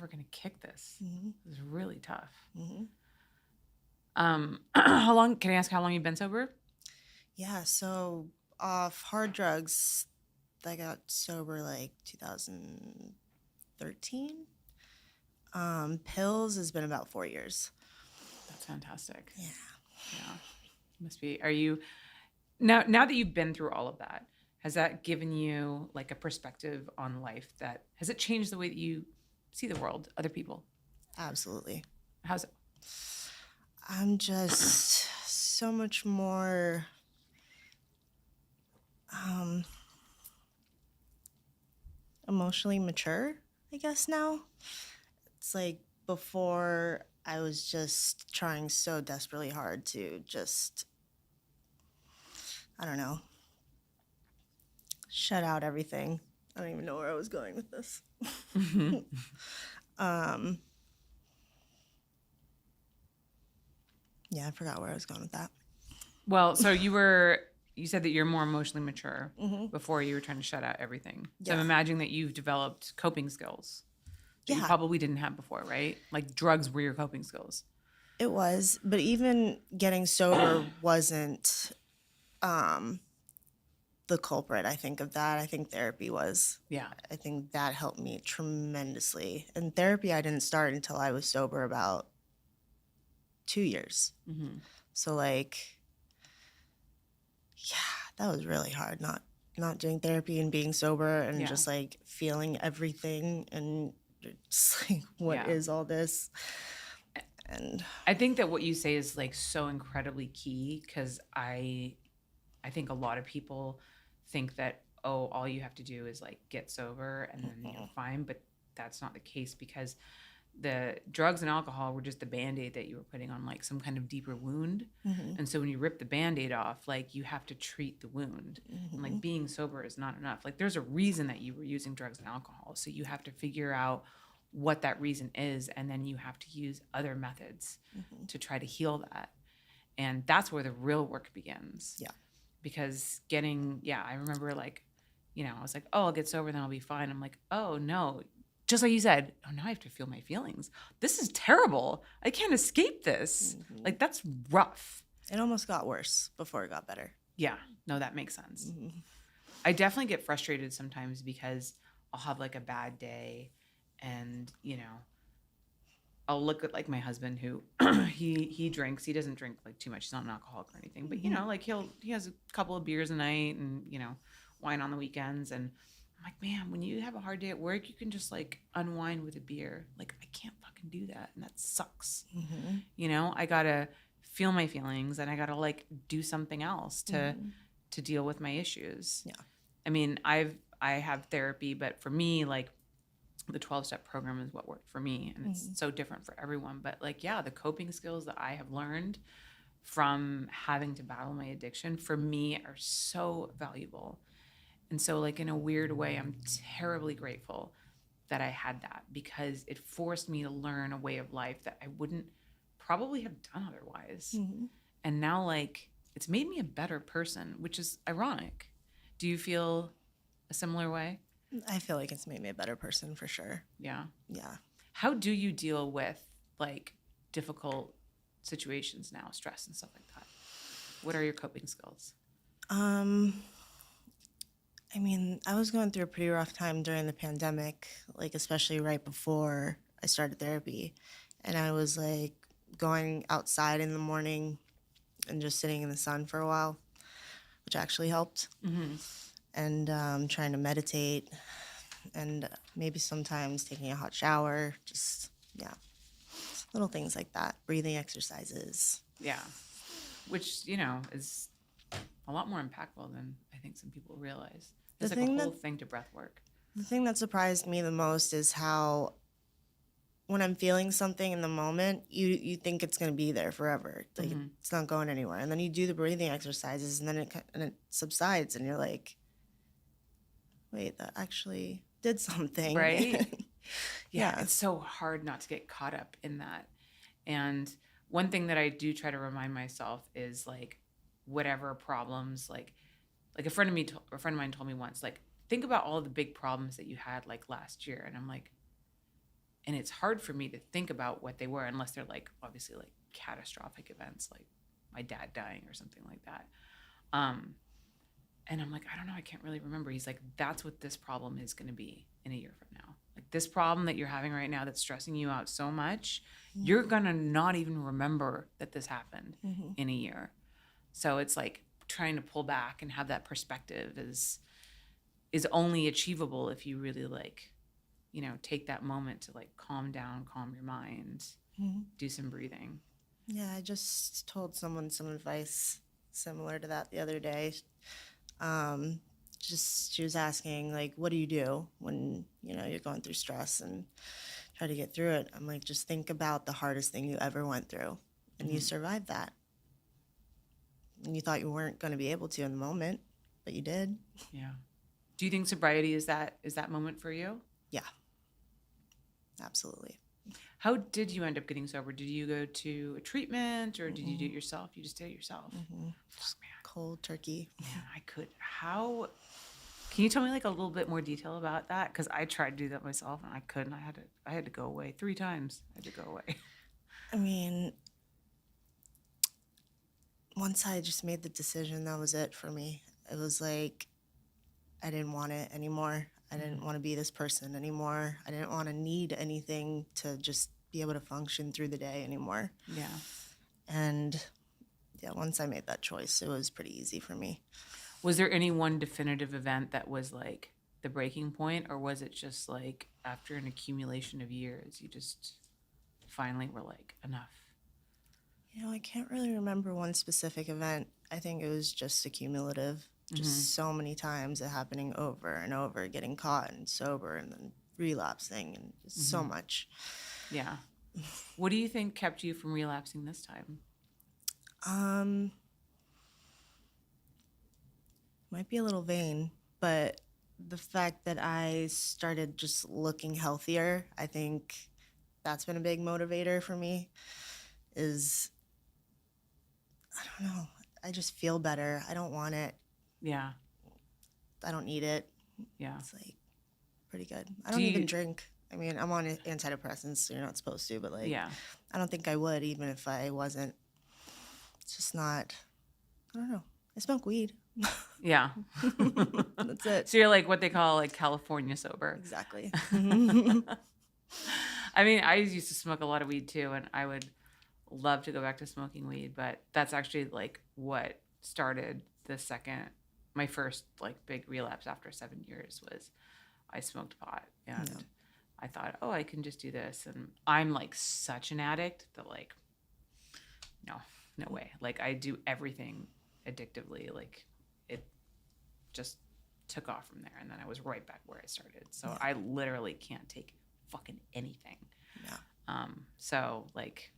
going to kick this? Mm-hmm. It was really tough. Mm-hmm. Can I ask how long you've been sober? Yeah. So off hard drugs, I got sober like 2013. Pills has been about 4 years. That's fantastic. Yeah. Yeah. Must be. Are you now that you've been through all of that, has that given you like a perspective on life has it changed the way that you see the world, other people? Absolutely. How's it? I'm just so much more emotionally mature, I guess now. It's like before I was just trying so desperately hard to just, I don't know, shut out everything. I don't even know where I was going with this. Yeah, I forgot where I was going with that. Well, so you said that you're more emotionally mature before you were trying to shut out everything. So Yeah. I'm imagining that you've developed coping skills that you Yeah. probably didn't have before, right? Like drugs were your coping skills. It was, but even getting sober wasn't the culprit, I think, of that. I think therapy was. Yeah. I think that helped me tremendously. And therapy I didn't start until I was sober about 2 years. Mhm. So, like, yeah, that was really hard not doing therapy and being sober and Yeah. just, like, feeling everything and just, like, what Yeah. is all this? And I think that what you say is like so incredibly key because I think a lot of people think that, oh, all you have to do is like get sober and then you're fine, but that's not the case because the drugs and alcohol were just the band-aid that you were putting on like some kind of deeper wound. mhm, And so when you rip the band-aid off, like you have to treat the wound. And like mhm, being sober is not enough. Like there's a reason that you were using drugs and alcohol. So you have to figure out what that reason is and then you have to use other methods mhm. to try to heal that. And that's where the real work begins. Yeah. Because I remember like, I was like, oh, I'll get sober, then I'll be fine. I'm like, oh no, just like you said, oh, now I have to feel my feelings. This is terrible. I can't escape this. Mhm. Like, that's rough. It almost got worse before it got better. Yeah, no, that makes sense. Mhm. I definitely get frustrated sometimes because I'll have like a bad day and, I'll look at like my husband who he drinks. He doesn't drink like too much. He's not an alcoholic or anything, but like he has a couple of beers a night and wine on the weekends. And I'm like, man, when you have a hard day at work, you can just like unwind with a beer. Like I can't fucking do that, and that sucks. Mhm. I gotta feel my feelings and I gotta like do something else Mhm. to deal with my issues. Yeah. I mean, I have therapy, but for me, like the 12-step program is what worked for me and it's Mhm. so different for everyone, but like the coping skills that I have learned from having to battle my addiction for me are so valuable. And so like in a weird way I'm terribly grateful that I had that because it forced me to learn a way of life that I wouldn't probably have done otherwise. Mhm. And now like it's made me a better person, which is ironic. Do you feel a similar way? I feel like it's made me a better person for sure. Yeah. Yeah. How do you deal with like difficult situations now, stress and stuff like that? What are your coping skills? Um, I mean, I was going through a pretty rough time during the pandemic, like especially right before I started therapy. And I was like going outside in the morning and just sitting in the sun for a while, which actually helped. Mm-hmm. And trying to meditate and maybe sometimes taking a hot shower, just, yeah, little things like that, breathing exercises. Yeah. Which, is a lot more impactful than I think some people realize. The There's like a thing whole that thing to breath work. the thing that surprised me the most is how when I'm feeling something in the moment, you think it's gonna be there forever, like Mm-hmm. it's not going anywhere, and then you do the breathing exercises, and then it subsides, and you're like, wait, that actually did something, Right? Yeah. yeah. It's so hard not to get caught up in that. And one thing that I do try to remind myself is like whatever problems like a friend of mine told me once like think about all the big problems that you had like last year and I'm like and it's hard for me to think about what they were unless they're like obviously like catastrophic events like my dad dying or something like that. And I'm like, I don't know, I can't really remember. He's like, that's what this problem is going to be in a year from now. Like this problem that you're having right now that's stressing you out so much, you're going to not even remember that this happened Mm-hmm. in a year. So it's like trying to pull back and have that perspective is only achievable if you really like, take that moment to like calm down, calm your mind, Mm-hmm. do some breathing. Yeah, I just told someone some advice similar to that the other day. Um, just she was asking like, what do you do when you're going through stress and try to get through it? I'm like, just think about the hardest thing you ever went through, and you Mhm. survived that. And you thought you weren't going to be able to in the moment, but you did. Yeah. Do you think sobriety is that moment for you? Yeah, absolutely. How did you end up getting sober? Did you go to a treatment or did you do it yourself? You just did it yourself. Mm-hmm. Fuck, man. Cold turkey. Man, I could. How? Can you tell me like a little bit more detail about that? Because I tried to do that myself and I couldn't. I had to go away 3 times. I had to go away. I mean, once I just made the decision, that was it for me. It was like I didn't want it anymore. I didn't want to be this person anymore. I didn't want to need anything to just be able to function through the day anymore. Yeah. And yeah, once I made that choice, it was pretty easy for me. Was there any one definitive event that was like the breaking point, or was it just like after an accumulation of years, you just finally were like, enough? I can't really remember one specific event. I think it was just accumulative. Just so many times it happening over and over, getting caught and sober and then relapsing and just so much. Yeah. What do you think kept you from relapsing this time? Might be a little vain, but the fact that I started just looking healthier, I think that's been a big motivator for me. Is I don't know. I just feel better. I don't want it. Yeah. I don't need it. Yeah. It's like pretty good. I don't even drink. I mean, I'm on antidepressants, so you're not supposed to, but like, Yeah. I don't think I would even if I wasn't. It's just not. I don't know. I smoke weed. Yeah. That's it. So you're like what they call like California sober. Exactly. I mean, I used to smoke a lot of weed too, and I would love to go back to smoking weed, but that's actually like what started my first like big relapse after 7 years was I smoked pot, and I thought, oh, I can just do this. And I'm like such an addict that like, no way. Like I do everything addictively. Like it just took off from there. And then I was right back where I started. So I literally can't take fucking anything. Yeah. So like,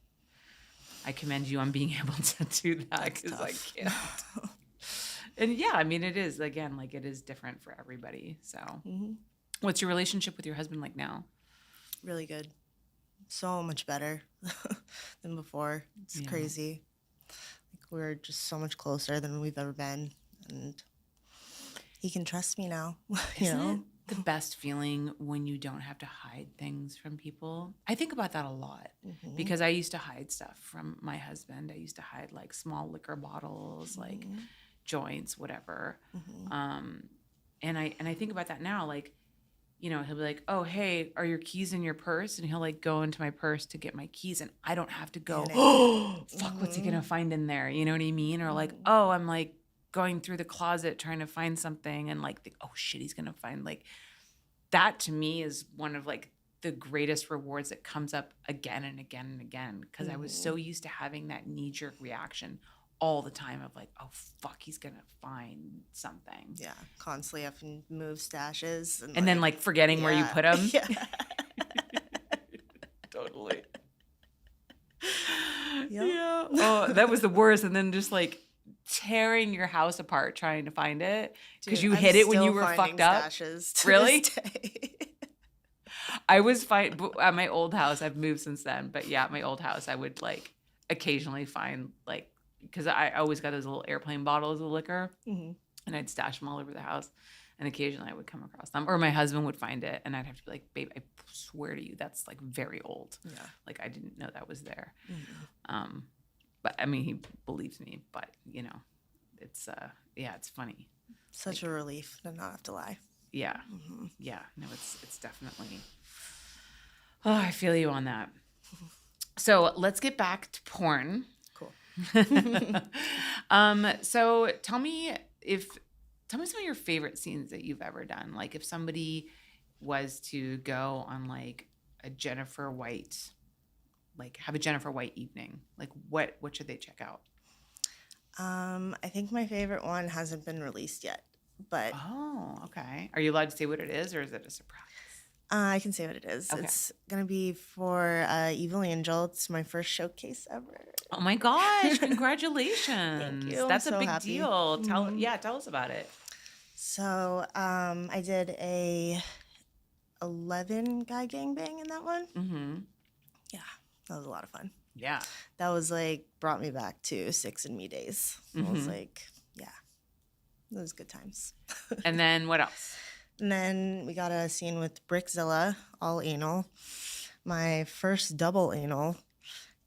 I commend you on being able to do that because I can't. And yeah, I mean, it is, again, like it is different for everybody. So what's your relationship with your husband like now? Really good. So much better than before. It's crazy. Like we're just so much closer than we've ever been. And he can trust me now. Isn't it the best feeling when you don't have to hide things from people? I think about that a lot because I used to hide stuff from my husband. I used to hide like small liquor bottles, like joints, whatever. And I think about that now, like, he'll be like, oh, hey, are your keys in your purse? And he'll like go into my purse to get my keys, and I don't have to go, oh, fuck, what's he gonna find in there? You know what I mean? Or like, oh, I'm like going through the closet trying to find something, and like, oh shit, he's gonna find, like, that to me is one of like the greatest rewards that comes up again and again and again, because I was so used to having that knee-jerk reaction all the time of like, oh fuck, he's gonna find something. Yeah, constantly having to move stashes. And then like forgetting where you put them. Yeah. Totally. Yep. Yeah. Oh, that was the worst. And then just like tearing your house apart trying to find it because you hid it when you were fucked up. Really? I was fine at my old house. I've moved since then, but yeah, at my old house, I would like occasionally find like, because I always got those little airplane bottles of liquor, and I'd stash them all over the house, and occasionally I would come across them, or my husband would find it, and I'd have to be like, babe, I swear to you, that's like very old. Yeah, like I didn't know that was there. But I mean, he believes me, but it's it's funny. Such a relief to not have to lie. Yeah, yeah, no, it's definitely. Oh, I feel you on that. So let's get back to porn. Cool. So tell me some of your favorite scenes that you've ever done. Like if somebody was to go on like a Jennifer White, like have a Jennifer White evening, like what should they check out? I think my favorite one hasn't been released yet, but oh, okay. Are you allowed to say what it is, or is it a surprise? I can say what it is. Okay. It's gonna be for Evil Angel. It's my first showcase ever. Oh my gosh! Congratulations! Thank you. That's a big deal. Tell us about it. So I did a 11 guy gangbang in that one. Yeah, that was a lot of fun. Yeah, that was like brought me back to 6 and Me days. I was like, yeah, it was good times. And then what else? And then we got a scene with Brickzilla, all anal, my first double anal,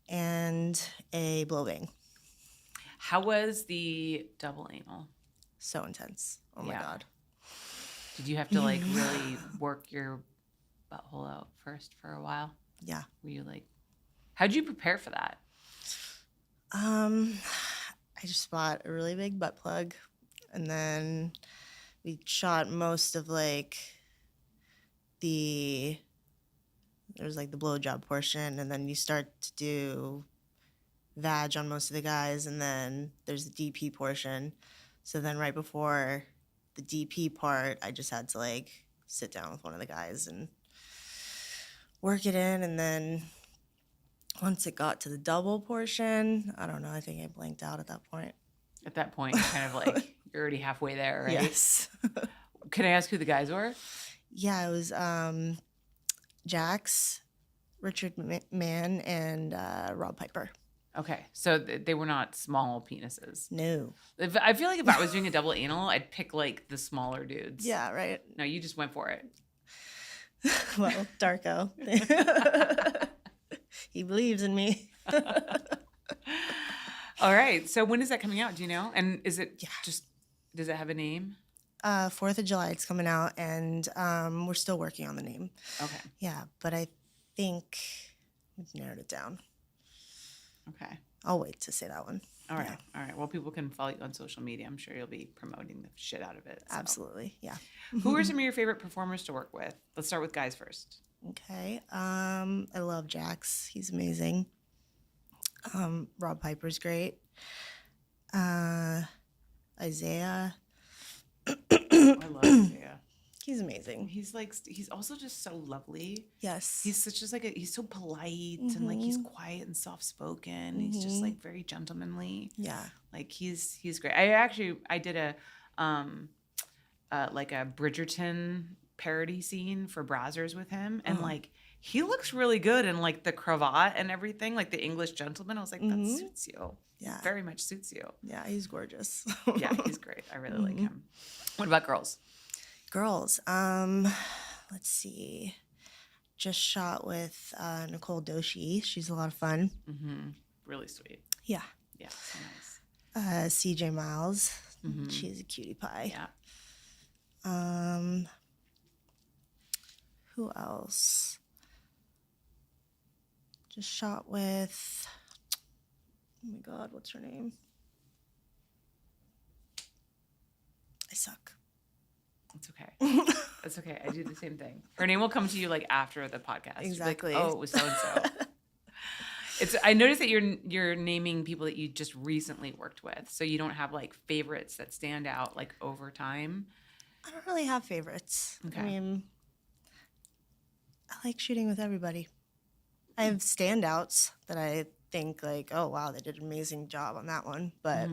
and a blow bang. How was the double anal? So intense. Oh my God. Did you have to like really work your butthole out first for a while? Yeah. Were you like, how'd you prepare for that? I just bought a really big butt plug, and then we shot most of like there's like the blowjob portion, and then you start to do vag on most of the guys, and then there's the DP portion. So then right before the DP part, I just had to like sit down with one of the guys and work it in, and then once it got to the double portion, I don't know, I think I blanked out at that point. At that point, you're kind of like, you're already halfway there, right? Yes. Can I ask who the guys were? Yeah, it was Jax, Richard Mann, and Rob Piper. Okay, so they were not small penises. No. I feel like if I was doing a double anal, I'd pick like the smaller dudes. Yeah, right. No, you just went for it. Well, Darko. He believes in me. All right. So when is that coming out? Do you know? And is it just, does it have a name? 4th of July, it's coming out, and we're still working on the name. Okay. Yeah, but I think we've narrowed it down. Okay. I'll wait to say that one. All right. Yeah. All right. Well, people can follow you on social media. I'm sure you'll be promoting the shit out of it. So. Absolutely. Yeah. Who are some of your favorite performers to work with? Let's start with guys first. Okay. I love Jax. He's amazing. Rob Piper's great. Isaiah. I love Isaiah. He's amazing. He's like, he's also just so lovely. Yes. He's such just like he's so polite and like he's quiet and soft spoken. He's just like very gentlemanly. Yeah. Like he's great. I did a like a Bridgerton parody scene for Brazzers with him, and like he looks really good in like the cravat and everything, like the English gentleman. I was like, that suits you. Yeah. Very much suits you. Yeah, he's gorgeous. Yeah, he's great. I really like him. What about girls? Girls. Let's see. Just shot with Nicole Doshi. She's a lot of fun. Mm-hmm. Really sweet. Yeah. Yeah, so nice. CJ Miles. She's a cutie pie. Yeah. Who else? Just shot with. Oh my God, what's her name? I suck. It's okay. It's okay. I do the same thing. Her name will come to you like after the podcast. Exactly. Like, oh, it was so and so. I noticed that you're naming people that you just recently worked with, so you don't have like favorites that stand out like over time. I don't really have favorites. Okay. I mean, I like shooting with everybody. I have standouts that I think like, oh wow, they did an amazing job on that one. But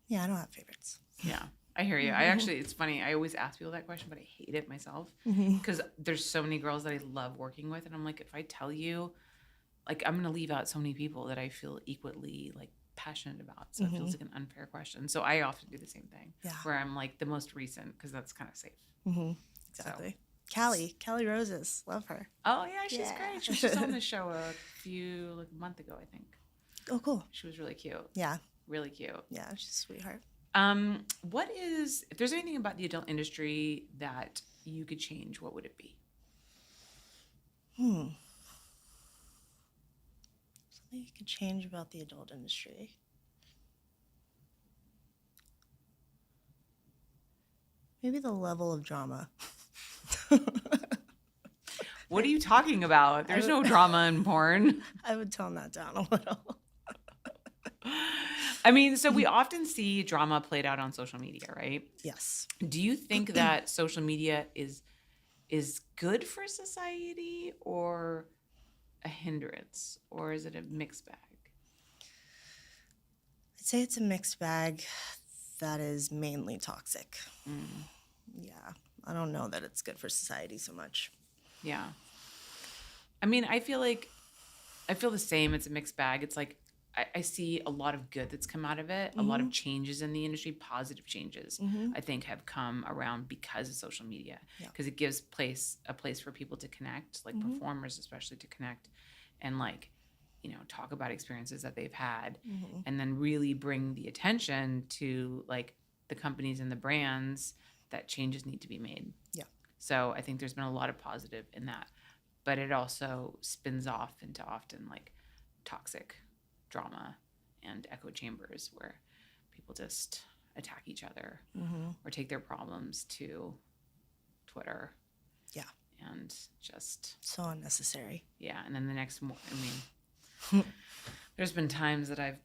yeah, I don't have favorites. Yeah. I hear you. I actually, it's funny. I always ask people that question, but I hate it myself because there's so many girls that I love working with. And I'm like, if I tell you, like, I'm going to leave out so many people that I feel equally like passionate about. So it feels like an unfair question. So I often do the same thing where I'm like the most recent because that's kind of safe. Exactly. So. Callie Roses. Love her. Oh, yeah. She's great. She was just on the show a month ago, I think. Oh, cool. She was really cute. Yeah. Really cute. Yeah, she's a sweetheart. If there's anything about the adult industry that you could change, what would it be? Something you could change about the adult industry. Maybe the level of drama. What are you talking about? There's no drama in porn. I would tone that down a little. I mean, so we often see drama played out on social media, right? Yes. Do you think that social media is good for society or a hindrance, or is it a mixed bag? I'd say it's a mixed bag that is mainly toxic. Yeah. I don't know that it's good for society so much. Yeah. I mean, I feel the same. It's a mixed bag. It's like, I see a lot of good that's come out of it. A lot of changes in the industry, positive changes, I think have come around because of social media. Because it gives a place for people to connect, like performers especially, to connect and like, talk about experiences that they've had and then really bring the attention to like the companies and the brands that changes need to be made. Yeah. So I think there's been a lot of positive in that, but it also spins off into often like toxic drama and echo chambers where people just attack each other or take their problems to Twitter. Yeah. And just so unnecessary. Yeah. And then the next morning, I mean, there's been times that I've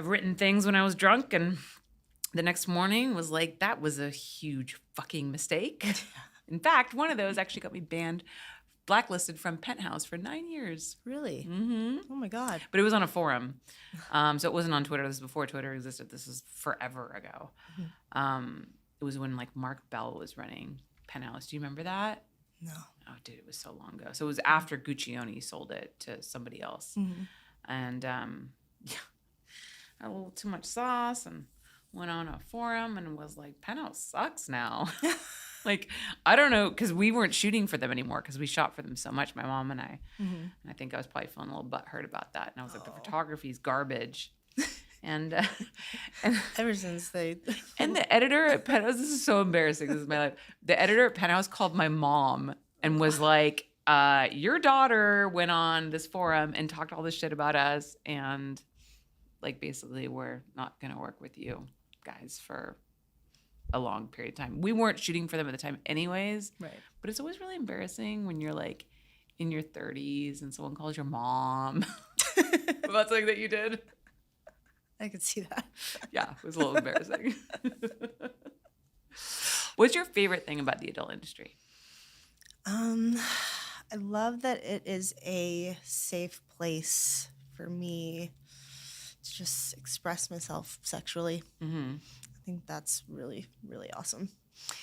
written things when I was drunk, and the next morning was like, that was a huge fucking mistake. In fact, one of those actually got me blacklisted from Penthouse for 9 years. Really? Mm-hmm. Oh my God. But it was on a forum. So it wasn't on Twitter. This is before Twitter existed. This is forever ago. It was when like Mark Bell was running Penthouse. Do you remember that? No. Oh, dude, it was so long ago. So it was after Guccione sold it to somebody else. And yeah, had a little too much sauce and went on a forum and was like, Penthouse sucks now. Like, I don't know, because we weren't shooting for them anymore because we shot for them so much, my mom and I. And I think I was probably feeling a little butthurt about that. And I was like, the photography's garbage. And ever since they and the editor at Penthouse, this is so embarrassing. This is my life. The editor at Penthouse called my mom and was like, your daughter went on this forum and talked all this shit about us, and like basically we're not gonna work with you guys for a long period of time. We weren't shooting for them at the time anyways. Right. But it's always really embarrassing when you're like in your 30s and someone calls your mom about something that you did. I could see that. Yeah, it was a little embarrassing. What's your favorite thing about the adult industry? I love that it is a safe place for me to just express myself sexually. I think that's really, really awesome.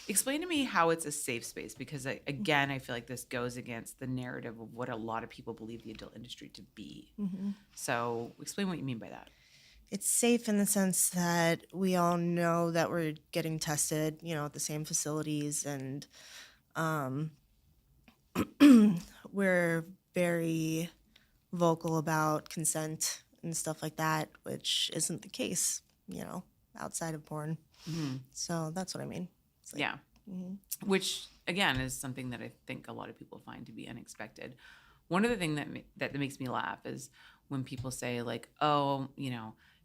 Explain to me how it's a safe space, because again, I feel like this goes against the narrative of what a lot of people believe the adult industry to be. So explain what you mean by that. It's safe in the sense that we all know that we're getting tested, at the same facilities, and we're very vocal about consent and stuff like that, which isn't the case, outside of porn. So that's what I mean. It's like, Yeah. Which, again, is something that I think a lot of people find to be unexpected. One of the things that makes me laugh is when people say, like, oh,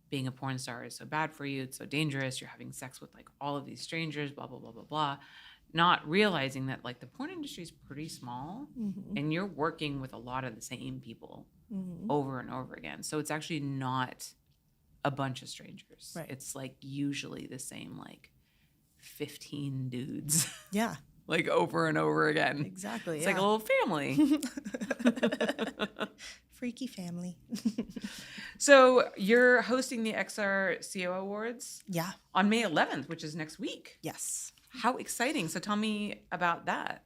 being a porn star is so bad for you. It's so dangerous. You're having sex with, like, all of these strangers, blah, blah, blah, blah, blah. Not realizing that, like, the porn industry is pretty small, and you're working with a lot of the same people over and over again. So it's actually not a bunch of strangers. Right. It's, like, usually the same, like, 15 dudes. Yeah. Like, over and over again. Exactly. It's like a little family. Freaky family. So you're hosting the XRCO Awards? Yeah. On May 11th, which is next week. Yes. How exciting. So tell me about that.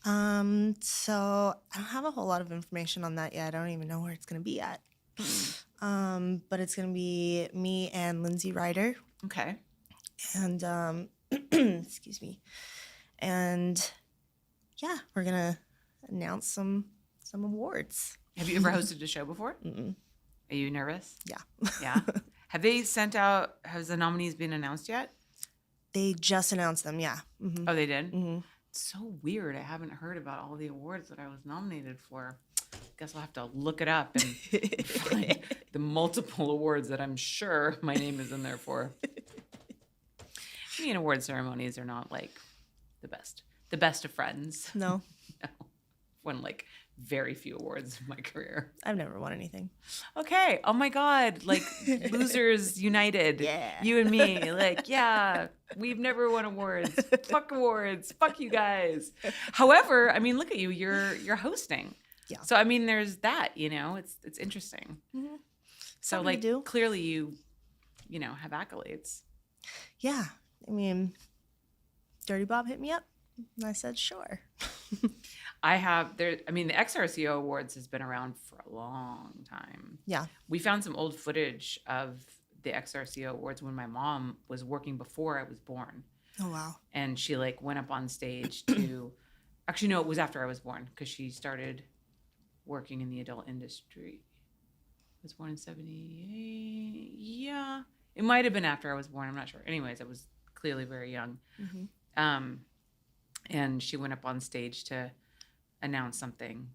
So I don't have a whole lot of information on that yet. I don't even know where it's going to be at. But it's going to be me and Lindsay Ryder. Okay. And, excuse me. And yeah, we're going to announce some awards. Have you ever hosted a show before? Are you nervous? Yeah. Yeah. Have they sent out, has the nominees been announced yet? They just announced them, yeah. Oh, they did? It's so weird. I haven't heard about all the awards that I was nominated for. Guess I'll have to look it up and find the multiple awards that I'm sure my name is in there for. I mean, award ceremonies are not like the best of friends. No. No. Won like very few awards in my career. I've never won anything. Okay. Oh my God. Like losers united. Yeah. You and me. Like, yeah, we've never won awards. Fuck awards. Fuck you guys. However, I mean, look at you. You're hosting. Yeah. So I mean, there's that. It's interesting. So Something like to do. clearly you have accolades. Yeah. I mean, Dirty Bob hit me up and I said, sure. I mean, the XRCO Awards has been around for a long time. Yeah. We found some old footage of the XRCO Awards when my mom was working before I was born. Oh, wow. And she like went up on stage to, actually, no, it was after I was born because she started working in the adult industry. I was born in 78. Yeah. It might have been after I was born. I'm not sure. Anyways, it was clearly very young. Mhm. And she went up on stage to announce something.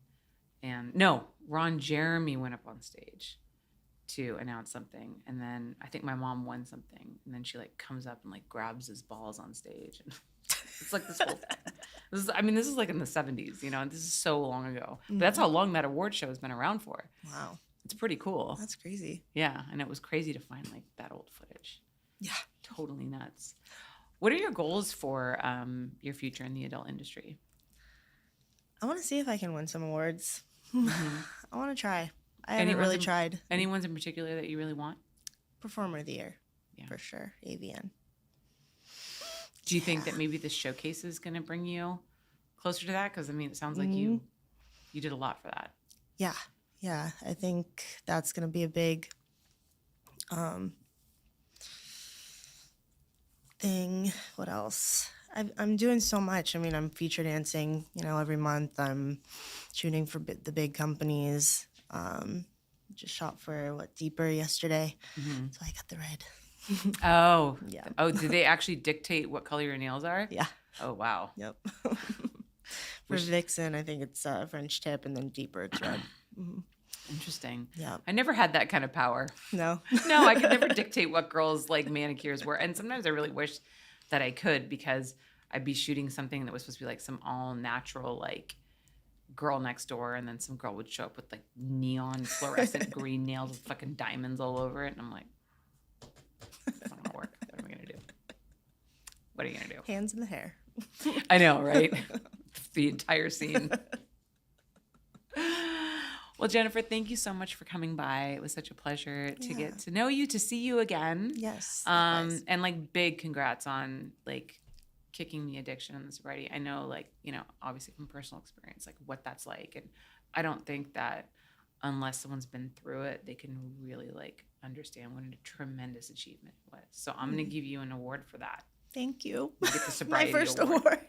And no, Ron Jeremy went up on stage to announce something. And then I think my mom won something. And then she like comes up and like grabs his balls on stage. And it's like this whole thing. This is like in the 70s, you know, and this is so long ago. But that's how long that award show has been around for. Wow. It's pretty cool. That's crazy. Yeah. And it was crazy to find like that old footage. Yeah. Totally nuts. What are your goals for your future in the adult industry? I want to see if I can win some awards. Mm-hmm. I want to try. I haven't really tried. Any ones in particular that you really want? Performer of the Year, Yeah. for sure. AVN. Do you think that maybe this showcase is going to bring you closer to that? Because, I mean, it sounds like you did a lot for that. Yeah. Yeah. I think that's going to be a big thing. What else? I'm doing so much. I mean, I'm feature dancing, you know, every month. I'm shooting for the big companies. Just shot for, Deeper yesterday. Mm-hmm. So I got the red. Oh. Yeah. Oh, did they actually dictate what color your nails are? Yeah. Oh, wow. Yep. For Vixen, I think it's French tip, and then Deeper, it's red. Mm-hmm. Interesting. Yeah. I never had that kind of power. No. No, I could never dictate what girls' like manicures were. And sometimes I really wish that I could, because I'd be shooting something that was supposed to be like some all natural, like girl next door, and then some girl would show up with like neon fluorescent green nails with fucking diamonds all over it. And I'm like, it's not gonna work. What am I gonna do? What are you gonna do? Hands in the hair. I know, right? The entire scene. Well, Jennifer, thank you so much for coming by. It was such a pleasure to get to know you, to see you again. Yes. And like big congrats on like kicking the addiction and the sobriety. I know, like, you know, obviously from personal experience, like what that's like. And I don't think that unless someone's been through it, they can really like understand what a tremendous achievement it was. So I'm going to give you an award for that. Thank you. You get the sobriety My first award.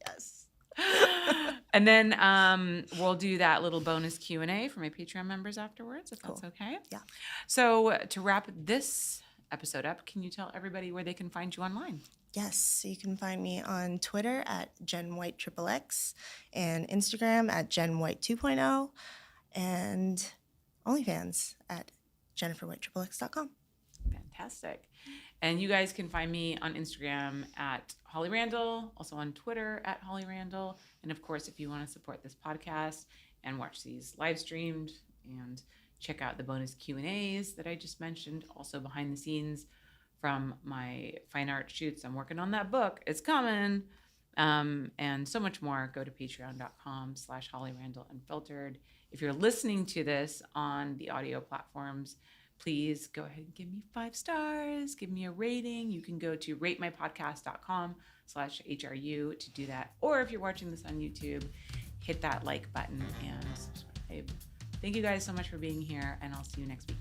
Yes. And then we'll do that little bonus Q&A for my Patreon members afterwards, if that's okay. Yeah. So to wrap this episode up, can you tell everybody where they can find you online? Yes, so you can find me on Twitter at JenWhiteXXX and Instagram at JenWhite 2.0 and OnlyFans at JenniferWhiteXXX.com. Fantastic. And you guys can find me on Instagram at Holly Randall, also on Twitter at Holly Randall. And of course, if you want to support this podcast and watch these live streamed and check out the bonus Q&As that I just mentioned, also behind the scenes from my fine art shoots. I'm working on that book. It's coming. And so much more. Go to patreon.com/Holly Randall Unfiltered. If you're listening to this on the audio platforms, please go ahead and give me 5 stars. Give me a rating. You can go to ratemypodcast.com/HRU to do that. Or if you're watching this on YouTube, hit that like button and subscribe. Thank you guys so much for being here, and I'll see you next week.